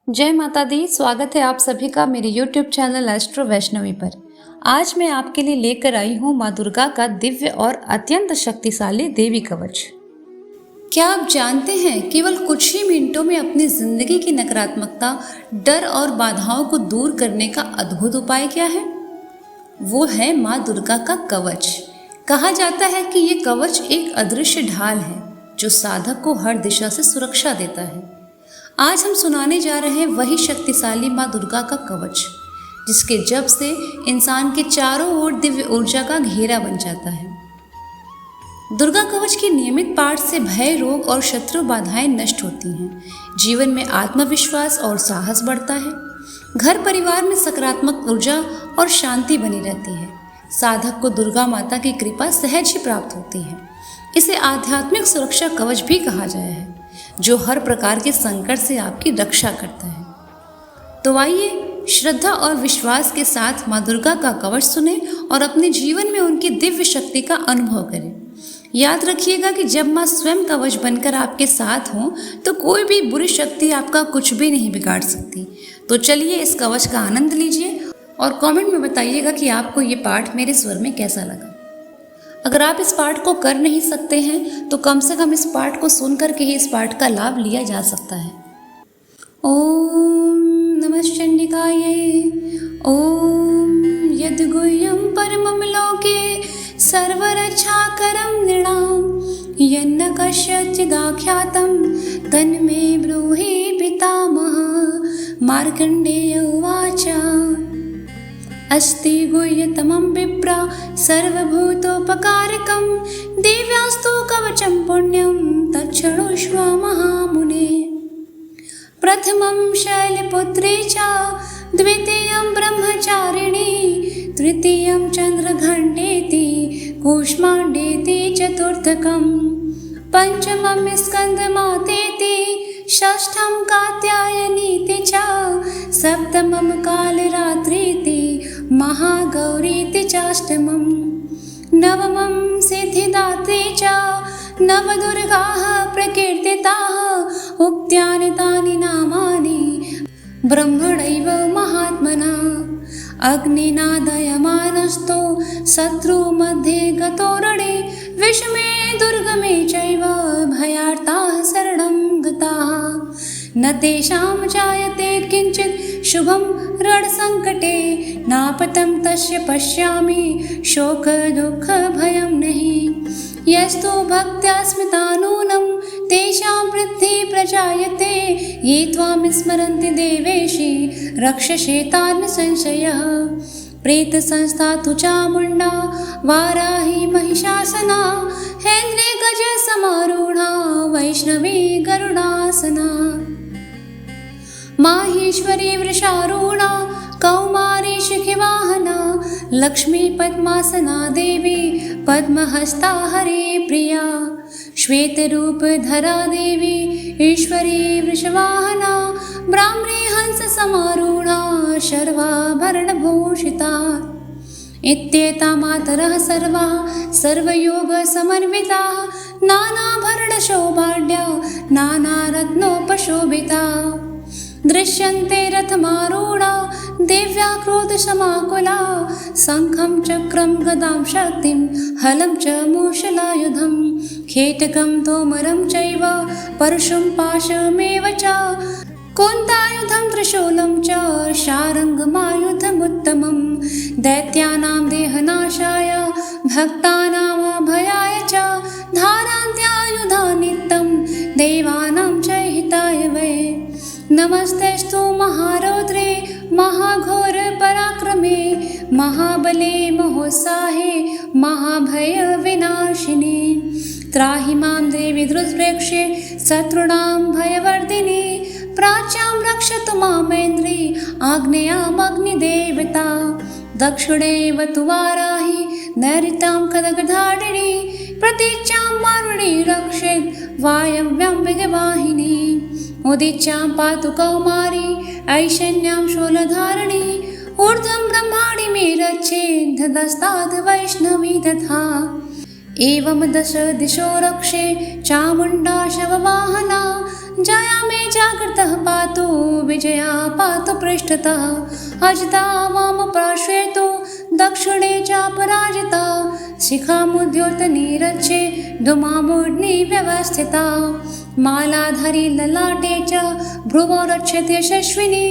जय माता दी। स्वागत है आप सभी का मेरे YouTube चैनल एस्ट्रो वैष्णवी पर। आज मैं आपके लिए लेकर आई हूँ माँ दुर्गा का दिव्य और अत्यंत शक्तिशाली देवी कवच। क्या आप जानते हैं केवल कुछ ही मिनटों में अपनी जिंदगी की नकारात्मकता, डर और बाधाओं को दूर करने का अद्भुत उपाय क्या है? वो है माँ दुर्गा का कवच। कहा जाता है कि ये कवच एक अदृश्य ढाल है जो साधक को हर दिशा से सुरक्षा देता है। आज हम सुनाने जा रहे हैं वही शक्तिशाली माँ दुर्गा का कवच, जिसके जप से इंसान के चारों ओर दिव्य ऊर्जा का घेरा बन जाता है। दुर्गा कवच के नियमित पाठ से भय, रोग और शत्रु बाधाएं नष्ट होती हैं। जीवन में आत्मविश्वास और साहस बढ़ता है। घर परिवार में सकारात्मक ऊर्जा और शांति बनी रहती है। साधक को दुर्गा माता की कृपा सहज ही प्राप्त होती है। इसे आध्यात्मिक सुरक्षा कवच भी कहा गया है, जो हर प्रकार के संकट से आपकी रक्षा करता है। तो आइए श्रद्धा और विश्वास के साथ माँ दुर्गा का कवच सुने और अपने जीवन में उनकी दिव्य शक्ति का अनुभव करें। याद रखिएगा कि जब माँ स्वयं कवच बनकर आपके साथ हो तो कोई भी बुरी शक्ति आपका कुछ भी नहीं बिगाड़ सकती। तो चलिए इस कवच का आनंद लीजिए और कमेंट में बताइएगा कि आपको ये पाठ मेरे स्वर में कैसा लगा। अगर आप इस पाठ को कर नहीं सकते हैं तो कम से कम इस पाठ को सुन करके ही इस पाठ का लाभ लिया जा सकता है। ओम नमः चंडिकायै। ओम यद्गुह्यं परमं लोके सर्वरक्षाकरं नृणां यन्न कस्यचिदाख्यातं तन्मे ब्रूहि पितामहः। मार्कण्डेय उवाच। अस्ति गुह्यतमं विप्र सर्वभूतोपकारकं दिव्यास्तु कवचं पुण्यं तच्छृणुष्व महामुने। प्रथमं शैलपुत्री च द्वितीयं ब्रह्मचारिणी तृतीयं चन्द्रघण्टेति कूष्माण्डेति चतुर्थकं पंचमं स्कन्दमातेति षष्ठं कात्यायनीति च सप्तमं कालरात्रीति महागौरीति चाष्टमं नवमं सिद्धिदात्री च नवदुर्गाः प्रकीर्तिताः उक्त्यानि तानि नामानि ब्रह्मणैव महात्मना। अग्निना दयमानस्तो शत्रुमध्ये गतो रणे विषमे दुर्गमे चैव भयार्ताः शरणं गताः। न तेषां जायते किञ्चित् शुभं रणसङ्कटे नापतं तस्य पश्यामि शोकदुःखभयं नहि। यस्तु भक्त्या स्मृता नूनं तेषां वृद्धिः प्रजायते ये त्वां स्मरन्ति देवेशि रक्षसे तान् संशयः। प्रेतसंस्था तु चामुण्डा वाराही महिषासना हेन्द्रे गजसमारूढा वैष्णवी गरुडासना। माहेश्वरी वृषारूढा कौमारी शिखिवाहना लक्ष्मी पद्मासना देवी पद्महस्ता हरे प्रिया। श्वेतरूपधरा देवी ईश्वरी वृषवाहना ब्राह्मणी हंस समारूढा शर्वाभरणभूषिता। इत्येता मातरः सर्वाः सर्वयोगसमन्विताः नानाभरणशोभाढ्या नानारत्नोपशोभिताः। दृश्यन्ते रथमारूढा दिव्या क्रोधसमाकुला शङ्खं चक्रं गदां शक्तिं हलं च मूषलायुधं खेटकं तोमरं चैव परशुं पाशमेव च कुन्तायुधं त्रिशूलं च शारङ्गमायुधमुत्तमं दैत्यानां देहनाशाय भक्तानामभयाय च धारान्त्यायुधा नित्यं देवानां च हिताय वै। नमस्तेस्तु महारौद्रे महाघोर पराक्रमे महाबले महोत्साहे महाभय विनाशिनी। त्राहि मां देवी दुष्प्रेक्षे शत्रूणां भयवर्धिनी प्राच्यां रक्षतु मामेन्द्री आग्नेयामग्निदेवता। दक्षिणेव तु वाराहि नैऋतां खड्गधारिणी प्रतीच्यां मारुणी रक्षेत् वायव्यां वेगवाहिनी। उदीच्यां पातु कौमारी ऐशन्यां शूलधारिणी ऊर्ध्वं ब्रह्माणि मे रक्षेत् धतस्ताद् वैष्णवी तथा। एवं दश दिशो रक्षे चामुण्डा शववाहना जाया मे जागृतः पातु विजया पातु पृष्ठतः अजिता वाम पार्श्वे तु दक्षिणे चापराजिता शिखामुद्योतनिरच्छे धूमामूर्ध्नि व्यवस्थिता मालाधरी ललाटे च भ्रुवो रक्षते यशस्विनी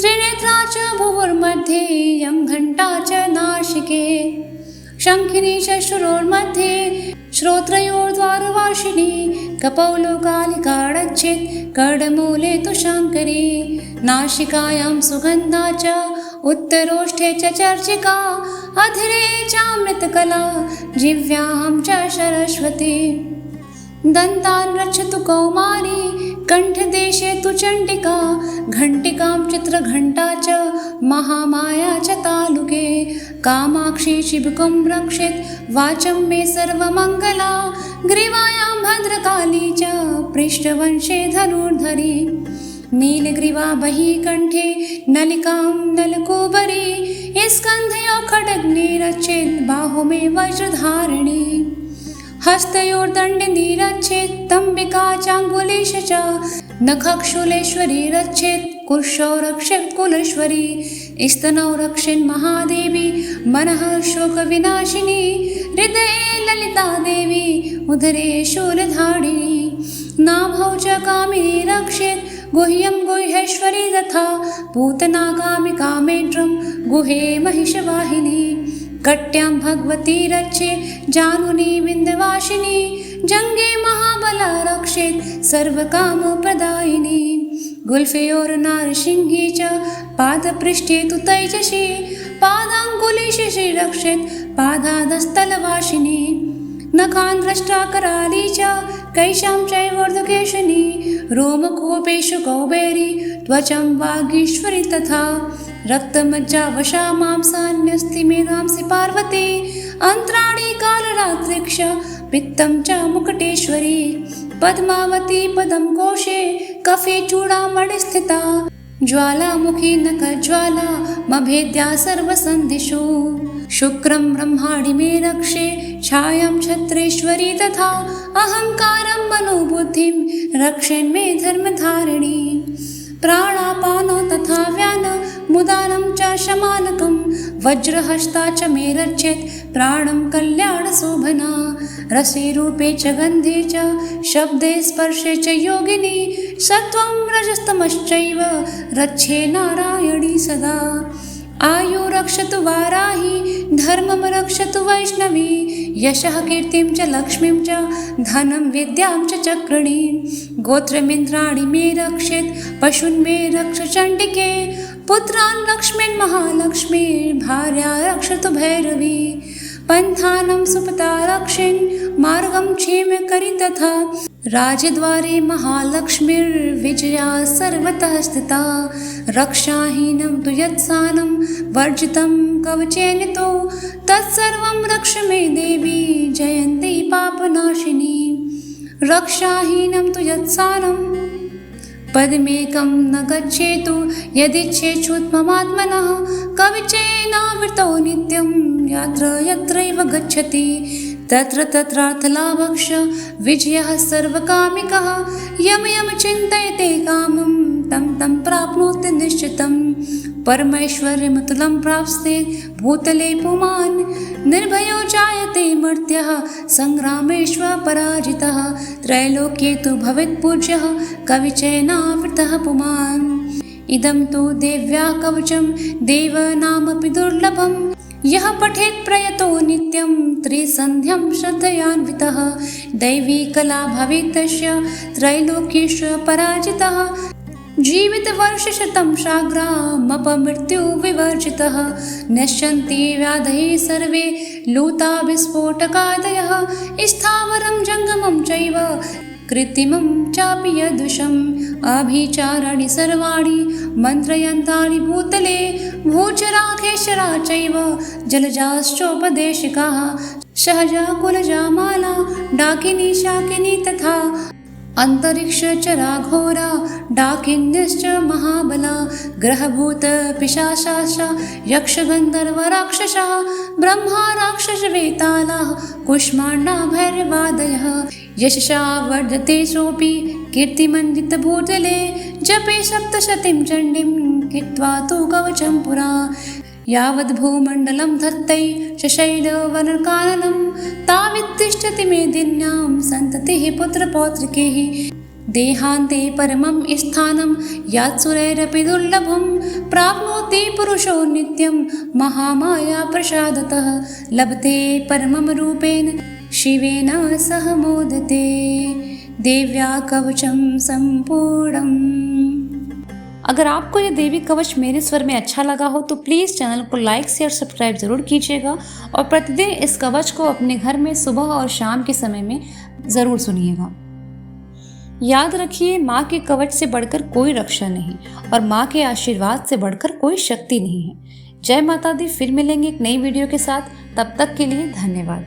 त्रिनेत्रा च भुवोर्मध्ये यं घण्टा च नासिके शङ्खिनी च शुरोर्मध्ये श्रोत्रयोर्द्वारवासिनी कपौलोकालिकाडच्छित् कर्णमूले तु शाङ्करी नासिकायां सुगन्धा च उत्तरोष्ठे च चर्चिका अधरे चामृतकला जिह्वायां च सरस्वती दन्तान् रक्षतु कौमारी कण्ठदेशे तु चण्डिका घण्टिकां चित्रघण्टा च महामाया च तालुके कामाक्षी चिबुकं रक्षेत् वाचं मे सर्वमङ्गला ग्रीवायां भद्रकाली च पृष्ठवंशे धनुर्धरी नीलग्रीवा बहिः कण्ठे नलिकां नलकोबरी स्कन्धयो खड्गे रक्षेत् बाहु मे वज्रधारिणी हस्तयोर्दण्डे रक्षेत् तम्बिका चाङ्गुलीश च नखक्षुलेश्वरी रक्षेत् कुशौ रक्षेत् कुलेश्वरी स्तनौ रक्षेन् महादेवी मनः शोकविनाशिनी हृदये ललिता देवी उदरे शूलधारिणी नाभौ च कामिनी रक्षेत् गुह्यं गुह्येश्वरी तथा पूतना कामिकामेढ्रं गुहे महिषवाहिनी कट्यां भगवती रक्षे जानुनी विन्ध्यवासिनी जङ्गे महाबला रक्षेत् सर्वकामप्रदायिनी गुल्फयोर्नारसिंही च पादपृष्ठे तु तैजसी पादाङ्गुलीशिषि रक्षेत् पादादस्थलवासिनी नखान् द्रष्टा कराली च कैशां चैवोर्ध्वकेशिनी रोमकूपेषु कौबेरी त्वचं वागीश्वरी तथा रक्तमज्जावशा मांसान्यस्ति मेधांसि पार्वती अन्त्राणि कालरात्रिक्ष पित्तं च मुकुटेश्वरी पद्मावती पदं कोशे कफे चूडामणिस्थिता ज्वालामुखी नखज्वाला मभेद्या सर्वसन्धिषु शुक्रं ब्रह्माणि मे रक्षे छायां छत्रेश्वरी तथा अहङ्कारं मनोबुद्धिं रक्षेन्मे धर्मधारिणी प्राणापानो तथा व्यान मुदानं च शमानकं वज्रहस्ता च मे रक्षेत् प्राणं कल्याणशोभना रसिरूपे च गन्धे च शब्दे स्पर्शे च योगिनी सत्वं रजस्तमश्चैव रक्षे नारायणी सदा आयु रक्षतु वाराही धर्मं रक्षतु वैष्णवी यशः कीर्तिं च लक्ष्मीं च धनं विद्यां च चक्रिणी गोत्रमिन्द्राणि मे रक्षेत् पशून् मे रक्ष चण्डिके पुत्रान् लक्ष्मीन् महालक्ष्मीर्भार्या रक्षतु भैरवी पन्थानं सुपता रक्षेन् मार्गं क्षेमकरी तथा राजद्वारे महालक्ष्मीर्विजया सर्वतः स्थिता रक्षाहीनं तु यत्सानं वर्जितं कवचेन तु तत्सर्वं रक्ष मे देवी जयन्ती पापनाशिनी रक्षाहीनं तु यत्सानं पदमेकं न गच्छेतु यदिच्छेच्छुत्ममात्मनः कवचेनावृतो नित्यं यत्र यत्रैव गच्छति तत्र तत्रार्थलाभक्ष विजयः सर्वकामिकः यम यम चिन्तयते कामं तं तं प्राप्नोति निश्चितं परमैश्वर्यमतुलं प्राप्स्ते भूतले पुमान् निर्भयो जायते मर्त्यः सङ्ग्रामेष्वपराजितः त्रैलोक्ये तु भवेत्पूज्यः कविचयनावृतः पुमान् इदं तु देव्याः कवचं देवानामपि दुर्लभम् यः पठेत् प्रयतो नित्यं त्रिसन्ध्यं श्रद्धयान्वितः दैवी कला भवेत् तस्य त्रैलोक्येषु पराजितः जीवितवर्षशतं शाग्रामपमृत्युविवर्जितः नश्यन्ति व्याधये सर्वे लूता विस्फोटकादयः स्थावरं जङ्गमं चैव कृत्रिमं चापि यदृशम् अभिचाराणि सर्वाणि मन्त्रयन्त्राणि भूतले भूचराखेशरा चैव जलजाश्चोपदेशिकाः सहजा कुलजा माला डाकिनी शाकिनी तथा अन्तरिक्षचराघोरा डाकिन्यश्च महाबला ग्रहभूत पिशाचाश्च यक्षगन्धर्वराक्षसः ब्रह्मा राक्षसवेतालाः कुष्माण्डा भैरवादयः यशसा वर्धते सोऽपि कीर्तिमण्डित भूतले जपे सप्तशतीं चण्डीं कृत्वा तु कवचं पुरा यावद् भूमण्डलं धत्तै शशैलवनकाननं तावत्तिष्ठति मेदिन्यां सन्ततिः पुत्रपौत्रिकैः देहान्ते परमं स्थानं यात्सुरैरपि दुर्लभं प्राप्नोति पुरुषो नित्यं महामाया प्रसादतः लभते परमं रूपेण शिवेन सह मोदते देव्या कवचं संपूर्णम्। अगर आपको ये देवी कवच मेरे स्वर में अच्छा लगा हो तो प्लीज़ चैनल को लाइक शेयर सब्सक्राइब ज़रूर कीजिएगा और प्रतिदिन इस कवच को अपने घर में सुबह और शाम के समय में ज़रूर सुनिएगा। याद रखिए, माँ के कवच से बढ़कर कोई रक्षा नहीं और माँ के आशीर्वाद से बढ़कर कोई शक्ति नहीं है। जय माता दी। फिर मिलेंगे एक नई वीडियो के साथ, तब तक के लिए धन्यवाद।